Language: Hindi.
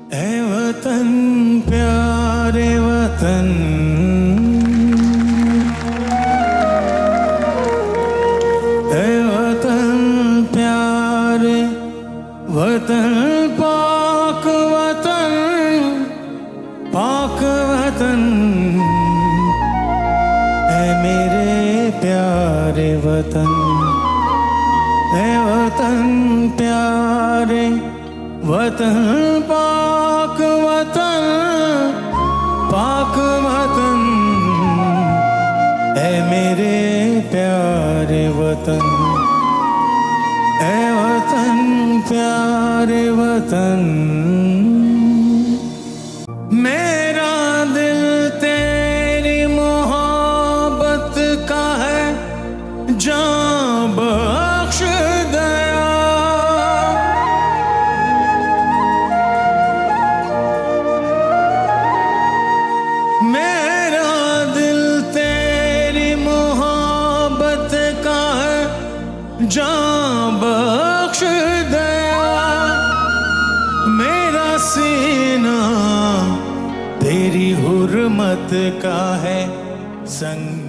ऐ वतन प्यारे वतन, ऐ वतन प्यारे वतन, पाक वतन, पाक वतन, ऐ मेरे प्यारे वतन। ऐ वतन प्यारे वतन, पाक वतन, पाक वतन, ऐ मेरे प्यारे वतन। ऐ वतन प्यारे वतन, मेरा दिल तेरी मोहब्बत का है, जान बख्श दया। मेरा दिल तेरी मोहब्बत का है, जान बख्श दया। मेरा सीना तेरी हुर्मत का है, संग